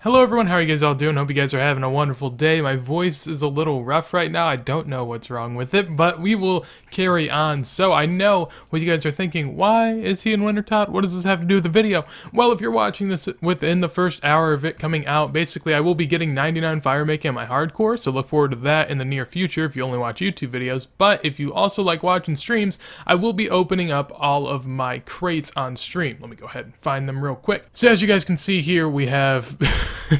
Hello everyone, how are you guys all doing? Hope you guys are having a wonderful day. My voice is a little rough right now. I don't know what's wrong with it, but we will carry on. So I know what you guys are thinking. Why is he in Wintertot? What does this have to do with the video? Well, if you're watching this within the first hour of it coming out, basically I will be getting 99 fire making on my hardcore, so look forward to that in the near future if you only watch YouTube videos. But if you also like watching streams, I will be opening up all of my crates on stream. Let me go ahead and find them real quick. So as you guys can see here, we have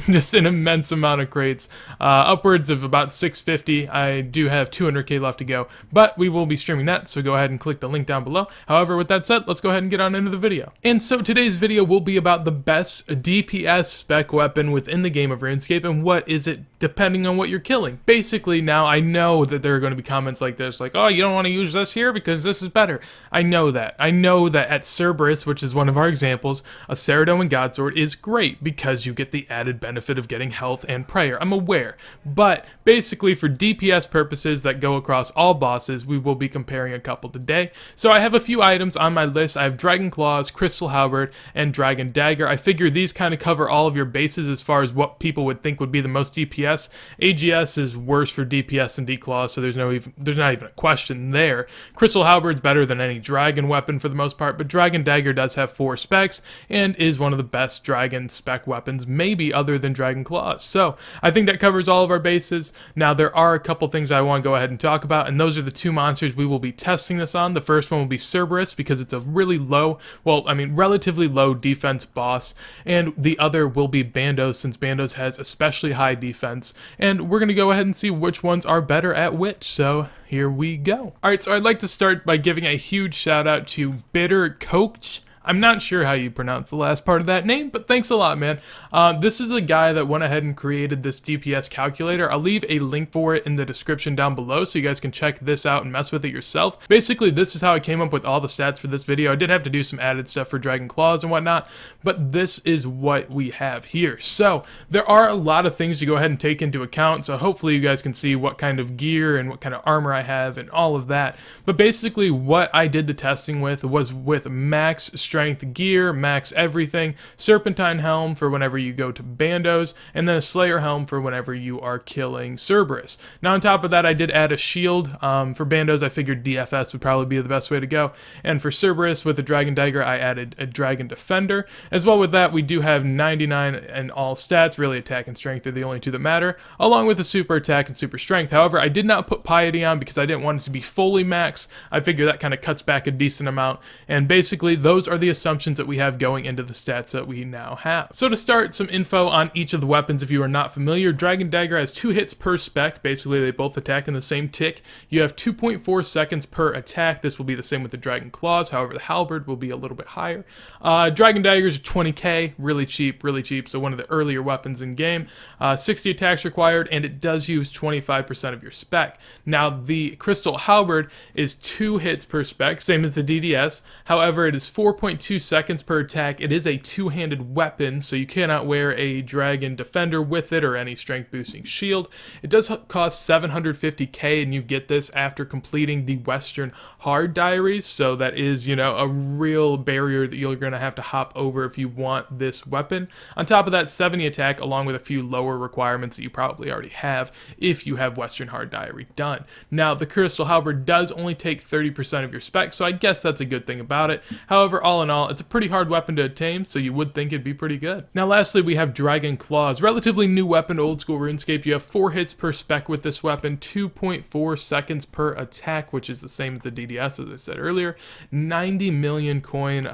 just an immense amount of crates, upwards of about 650. I do have 200k left to go, but we will be streaming that, so go ahead and click the link down below. However, with that said, let's go ahead and get on into the video. And so today's video will be about the best DPS spec weapon within the game of RuneScape, and what is it depending on what you're killing. Basically, now I know that there are going to be comments like this, like, oh, you don't want to use this here because this is better. I know that. I know that at Cerberus, which is one of our examples, a Ceradoman Godsword is great because you get the added benefit of getting health and prayer. I'm aware, but basically for DPS purposes that go across all bosses, we will be comparing a couple today. So I have a few items on my list. I have Dragon Claws, Crystal Halberd, and Dragon Dagger. I figure these kind of cover all of your bases as far as what people would think would be the most DPS. AGS is worse for DPS than D-Claws, so there's not even a question there. Crystal Halberd's better than any dragon weapon for the most part, but Dragon Dagger does have 4 specs and is one of the best dragon spec weapons, maybe other than Dragon Claws. So I think that covers all of our bases. Now there are a couple things I want to go ahead and talk about, and those are the 2 monsters we will be testing this on. The first one will be Cerberus because it's a really low, relatively low defense boss, and the other will be Bandos since Bandos has especially high defense, and we're going to go ahead and see which ones are better at which. So here we go. Alright, so I'd like to start by giving a huge shout out to Bitter Coach. I'm not sure how you pronounce the last part of that name, but thanks a lot, man. This is the guy that went ahead and created this DPS calculator. I'll leave a link for it in the description down below so you guys can check this out and mess with it yourself. Basically, this is how I came up with all the stats for this video. I did have to do some added stuff for Dragon Claws and whatnot, but this is what we have here. So there are a lot of things to go ahead and take into account, so hopefully you guys can see what kind of gear and what kind of armor I have and all of that. But basically what I did the testing with was with max strength gear, max everything, Serpentine Helm for whenever you go to Bandos, and then a Slayer Helm for whenever you are killing Cerberus. Now on top of that, I did add a shield. For Bandos, I figured DFS would probably be the best way to go, and for Cerberus with the Dragon Dagger, I added a Dragon Defender. As well with that, we do have 99 in all stats. Really, attack and strength are the only 2 that matter, along with a super attack and super strength. However, I did not put Piety on because I didn't want it to be fully max. I figure that kind of cuts back a decent amount, and basically those are the assumptions that we have going into the stats that we now have. So to start, some info on each of the weapons if you are not familiar. Dragon Dagger has 2 hits per spec. Basically, they both attack in the same tick. You have 2.4 seconds per attack. This will be the same with the Dragon Claws. However, the Halberd will be a little bit higher. Dragon Daggers are 20k, really cheap, so one of the earlier weapons in game. 60 attacks required, and it does use 25% of your spec. Now, the Crystal Halberd is 2 hits per spec, same as the DDS. However, it is 4.2 seconds per attack. It is a 2-handed weapon, so you cannot wear a Dragon Defender with it or any strength boosting shield. It does cost 750k, and you get this after completing the Western Hard Diaries, so that is, a real barrier that you're going to have to hop over if you want this weapon. On top of that, 70 attack, along with a few lower requirements that you probably already have if you have Western Hard Diary done. Now, the Crystal Halberd does only take 30% of your spec, so I guess that's a good thing about it. However, all in all, it's a pretty hard weapon to attain, so you would think it'd be pretty good. Now lastly, we have Dragon Claws. Relatively new weapon to old school RuneScape. You have 4 hits per spec with this weapon, 2.4 seconds per attack, which is the same as the DDS, as I said earlier. 90 million coin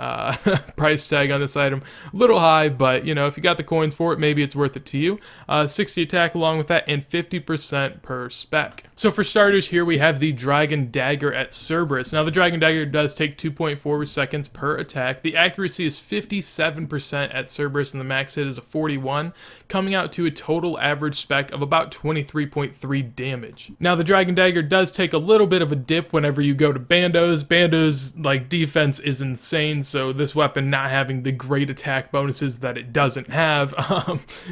price tag on this item. A little high, but if you got the coins for it, maybe it's worth it to you. 60 attack along with that, and 50% per spec. So for starters, here we have the Dragon Dagger at Cerberus. Now the Dragon Dagger does take 2.4 seconds per attack. The accuracy is 57% at Cerberus, and the max hit is a 41, coming out to a total average spec of about 23.3 damage. Now the Dragon Dagger does take a little bit of a dip whenever you go to Bandos. Bandos, defense is insane, so this weapon not having the great attack bonuses that it doesn't have,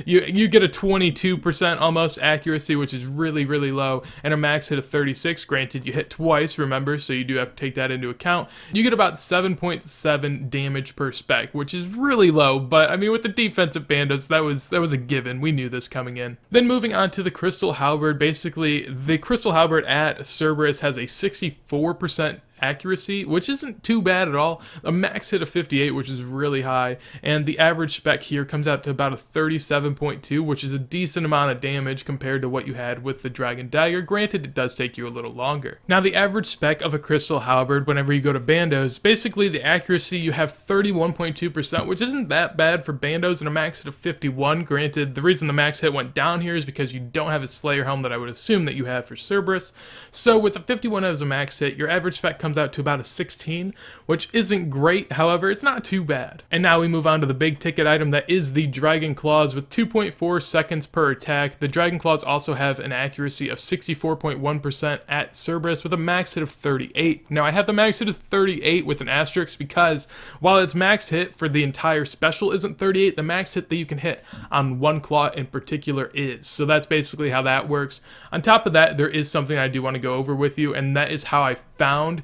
you get a 22% almost accuracy, which is really low, and a max hit of 36. Granted, you hit twice, remember, so you do have to take that into account. You get about 7.7 7 damage per spec, which is really low, but I mean with the defensive bandos, that was a given. We knew this coming in. Then moving on to the Crystal Halberd, basically the Crystal Halberd at Cerberus has a 64% accuracy, which isn't too bad at all. A max hit of 58, which is really high, and the average spec here comes out to about a 37.2, which is a decent amount of damage compared to what you had with the Dragon Dagger. Granted, it does take you a little longer. Now, the average spec of a Crystal Halberd, whenever you go to bandos, basically the accuracy, you have 31.2%, which isn't that bad for bandos, and a max hit of 51. Granted, the reason the max hit went down here is because you don't have a Slayer helm that I would assume that you have for Cerberus. So with a 51 as a max hit, your average spec comes out to about a 16, which isn't great. However, it's not too bad. And now we move on to the big ticket item that is the Dragon Claws with 2.4 seconds per attack. The Dragon Claws also have an accuracy of 64.1% at Cerberus with a max hit of 38. Now I have the max hit as 38 with an asterisk because while its max hit for the entire special isn't 38, the max hit that you can hit on one claw in particular is. So that's basically how that works. On top of that, there is something I do want to go over with you, and that is how I found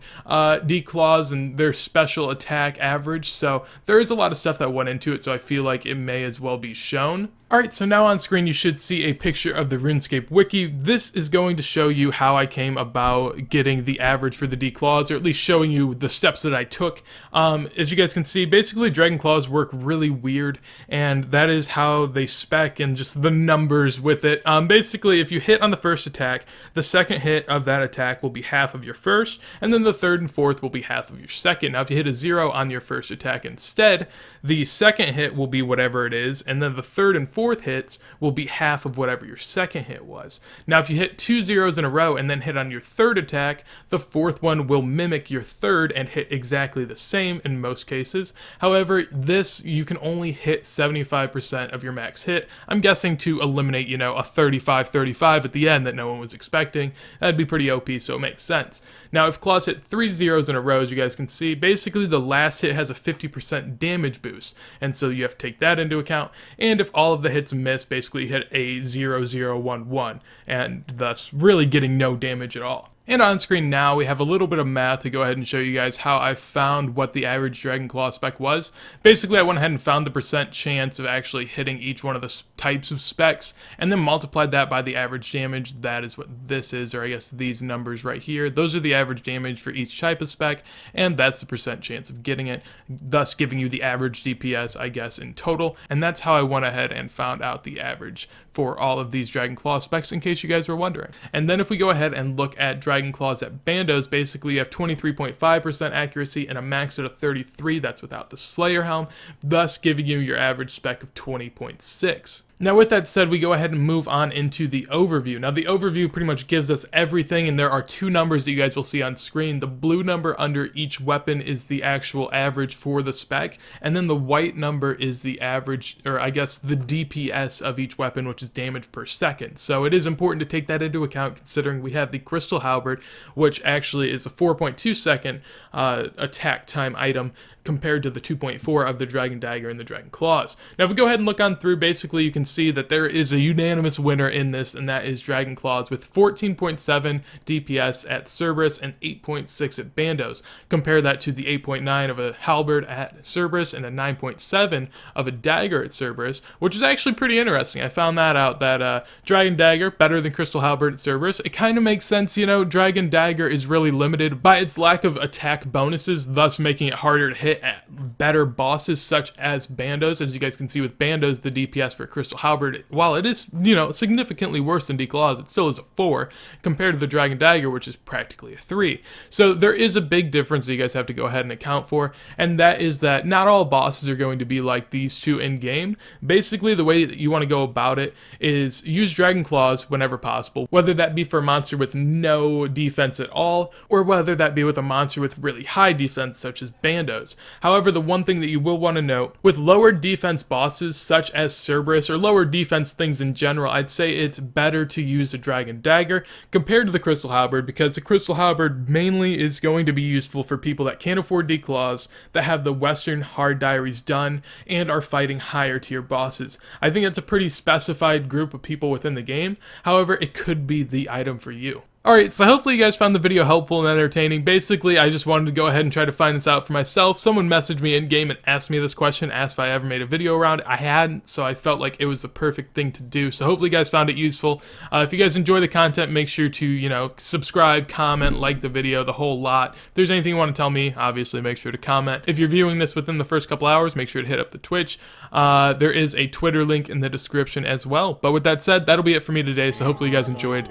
D-Claws and their special attack average. So there is a lot of stuff that went into it, so I feel like it may as well be shown. Alright, so now on screen you should see a picture of the Runescape wiki. This is going to show you how I came about getting the average for the D-Claws, or at least showing you the steps that I took. As you guys can see, basically Dragon Claws work really weird, and that is how they spec and just the numbers with it. Basically, if you hit on the first attack, the second hit of that attack will be half of your first, and then the third and fourth will be half of your second. Now if you hit a 0 on your first attack instead, the second hit will be whatever it is, and then the third and fourth hits will be half of whatever your second hit was. Now if you hit 2 zeros in a row and then hit on your third attack, the fourth one will mimic your third and hit exactly the same in most cases. However, this, you can only hit 75% of your max hit. I'm guessing to eliminate, you know, a 35-35 at the end that no one was expecting. That'd be pretty OP, so it makes sense. Now if Claws hit 3 zeros in a row, as you guys can see, basically the last hit has a 50% damage boost, and so you have to take that into account. And if all of the hits miss, basically you hit a 0-0-1-1, and thus really getting no damage at all. And on screen now, we have a little bit of math to go ahead and show you guys how I found what the average Dragon Claw spec was. Basically, I went ahead and found the percent chance of actually hitting each one of the types of specs, and then multiplied that by the average damage. That is what this is, or I guess these numbers right here. Those are the average damage for each type of spec, and that's the percent chance of getting it, thus giving you the average DPS, I guess, in total. And that's how I went ahead and found out the average for all of these Dragon Claw specs, in case you guys were wondering. And then if we go ahead and look at Dragon Claws at bandos, basically you have 23.5% accuracy and a max of 33. That's without the Slayer helm, thus giving you your average spec of 20.6. Now with that said, we go ahead and move on into the overview. Now the overview pretty much gives us everything, and there are two numbers that you guys will see on screen. The blue number under each weapon is the actual average for the spec, and then the white number is the average, or I guess the DPS of each weapon, which is damage per second. So it is important to take that into account, considering we have the Crystal Halberd, which actually is a 4.2 second attack time item compared to the 2.4 of the Dragon Dagger and the Dragon Claws. Now if we go ahead and look on through, basically you can see that there is a unanimous winner in this, and that is Dragon Claws with 14.7 DPS at Cerberus and 8.6 at bandos. Compare that to the 8.9 of a Halberd at Cerberus and a 9.7 of a Dagger at Cerberus, which is actually pretty interesting. I found that out, that Dragon Dagger better than Crystal Halberd at Cerberus. It kind of makes sense, you know. Dragon Dagger is really limited by its lack of attack bonuses, thus making it harder to hit at better bosses such as bandos. As you guys can see with bandos, the DPS for Crystal Halberd, while it is, you know, significantly worse than D-Claws, it still is a 4 compared to the Dragon Dagger, which is practically a 3. So there is a big difference that you guys have to go ahead and account for, and that is that not all bosses are going to be like these two in game. Basically, the way that you want to go about it is use Dragon Claws whenever possible, whether that be for a monster with no defense at all, or whether that be with a monster with really high defense such as bandos. However, the one thing that you will want to note, with lower defense bosses such as Cerberus, or lower defense things in general, I'd say it's better to use the Dragon Dagger compared to the Crystal Halberd, because the Crystal Halberd mainly is going to be useful for people that can't afford D-Claws, that have the Western Hard Diaries done, and are fighting higher tier bosses. I think that's a pretty specified group of people within the game. However, it could be the item for you. Alright, so hopefully you guys found the video helpful and entertaining. Basically, I just wanted to go ahead and try to find this out for myself. Someone messaged me in-game and asked me this question, asked if I ever made a video around it. I hadn't, so I felt like it was the perfect thing to do. So hopefully you guys found it useful. If you guys enjoy the content, make sure to, you know, subscribe, comment, like the video, the whole lot. If there's anything you want to tell me, obviously make sure to comment. If you're viewing this within the first couple hours, make sure to hit up the Twitch. There is a Twitter link in the description as well. But with that said, that'll be it for me today, so hopefully you guys enjoyed.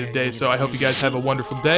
So I hope you guys have a wonderful day.